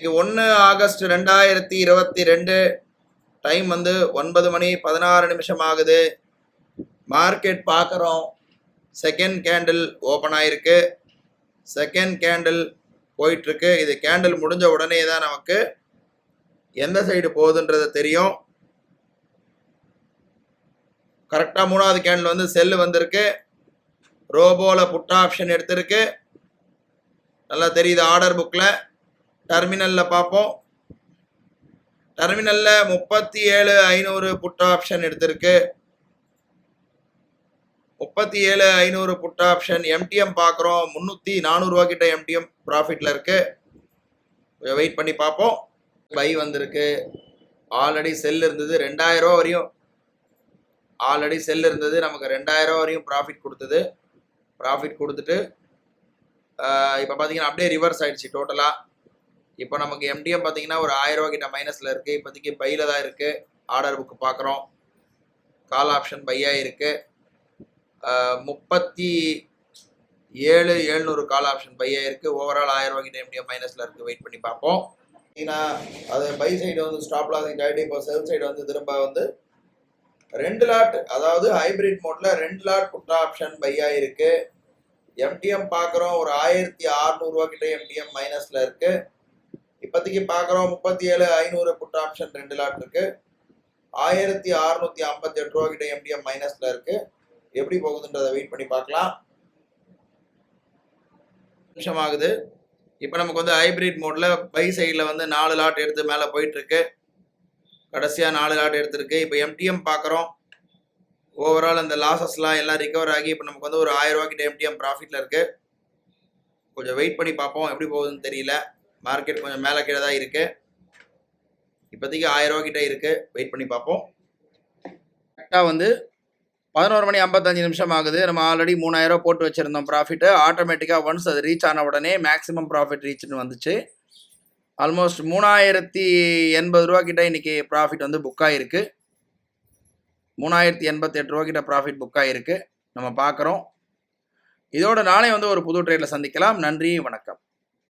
1 August 2022 time வந்து 9 மணி 16 நிமிஷம் ஆகுது. மார்க்கெட் பார்க்குறோம். செகண்ட் கேண்டில் ஓப்பன் ஆயிருக்கு. செகண்ட் கேண்டில் போயிட்டுருக்கு. இது கேண்டில் முடிஞ்ச உடனே தான் நமக்கு எந்த சைடு போகுதுன்றது தெரியும். கரெக்டாக 3வது கேண்டில் வந்து செல்லு வந்திருக்கு. ரோபோவில் புட் ஆப்ஷன் எடுத்திருக்கு. நல்லா தெரியுது ஆர்டர் புக்கில். டெர்மினலில் பார்ப்போம். டெர்மினலில் 37,500 புட் ஆப்ஷன் எடுத்திருக்கு. 37,500 புட் ஆப்ஷன். எம்டிஎம் பார்க்குறோம். 300-400 ரூபா கிட்ட எம்டிஎம் ப்ராஃபிட்டில் இருக்குது. வெயிட் பண்ணி பார்ப்போம். பை வந்திருக்கு. ஆல்ரெடி செல் இருந்தது 2000 ரூபா வரையும். ஆல்ரெடி செல் இருந்தது நமக்கு 2000 ரூபா வரையும் ப்ராஃபிட் கொடுத்தது. ப்ராஃபிட் கொடுத்துட்டு இப்போ பார்த்தீங்கன்னா அப்படியே ரிவர்ஸ் ஆகிடுச்சு டோட்டலாக. இப்போ நமக்கு எம்டிஎம் பார்த்தீங்கன்னா ஒரு 1000 ரூபா கிட்ட மைனஸில் இருக்குது. இப்போதைக்கு பையில் தான் இருக்குது. ஆர்டர் புக்கு பார்க்குறோம். கால் ஆப்ஷன் பையாக இருக்குது. 37,700 கால் ஆப்ஷன் பையாக இருக்குது. ஓவரால் 1000 ரூபா கிட்ட எம்டிஎம் மைனஸில் இருக்குது. வெயிட் பண்ணி பார்ப்போம். ஏன்னா அது பை சைடு வந்து ஸ்டாப் லாஸ் ஆகிட்டு, இப்போ செல் சைடு வந்து திரும்ப வந்து 2 லாட், அதாவது ஹைபிரிட் மோட்ல 2 லாட் புட் ஆப்ஷன் பையாக இருக்கு. எம்டிஎம் பார்க்குறோம் ஒரு 1600 ரூபா கிட்ட எம்டிஎம் மைனஸ்ல இருக்கு. இப்போதைக்கு பார்க்குறோம் 37,500 புட் ஆப்ஷன் 2 லாட் இருக்கு. 1658 ரூபா கிட்ட எம்டிஎம் மைனஸ்ல இருக்கு. எப்படி போகுதுன்றதை வெயிட் பண்ணி பார்க்கலாம். நிமிஷம் ஆகுது. இப்போ நமக்கு வந்து ஹைபிரிட் மோட்ல பை சைடில் வந்து 4 லாட் எடுத்து மேலே போயிட்டு இருக்கு. கடைசியாக 4 லாட் எடுத்திருக்கு. இப்போ எம்டிஎம் பார்க்குறோம். ஓவரால் அந்த லாஸஸ்லாம் எல்லாம் ரிகவர் ஆகி இப்போ நமக்கு வந்து ஒரு 1000 ரூபா கிட்ட எம்டிஎம் ப்ராஃபிட்டில் இருக்குது. கொஞ்சம் வெயிட் பண்ணி பார்ப்போம். எப்படி போகுதுன்னு தெரியல. மார்க்கெட் கொஞ்சம் மேலே கீழே தான் இருக்குது. இப்போதைக்கு 1000 ரூபா கிட்ட இருக்குது. வெயிட் பண்ணி பார்ப்போம். கரெக்டாக வந்து 11 மணி 55 நிமிஷம் ஆகுது. நம்ம ஆல்ரெடி 3000 ரூபா போட்டு வச்சுருந்தோம் ப்ராஃபிட்டு. ஆட்டோமேட்டிக்காக ஒன்ஸ் அது ரீச் ஆன உடனே மேக்ஸிமம் ப்ராஃபிட் ரீச்னு வந்துச்சு. ஆல்மோஸ்ட் 3080 ரூபா கிட்ட இன்றைக்கி ப்ராஃபிட் வந்து புக் ஆகிருக்கு. 3088 ரூபா கிட்ட ப்ராஃபிட் புக் ஆகிருக்கு. நம்ம பார்க்குறோம். இதோட நாளை வந்து ஒரு புது ட்ரேடில் சந்திக்கலாம். நன்றி, வணக்கம்.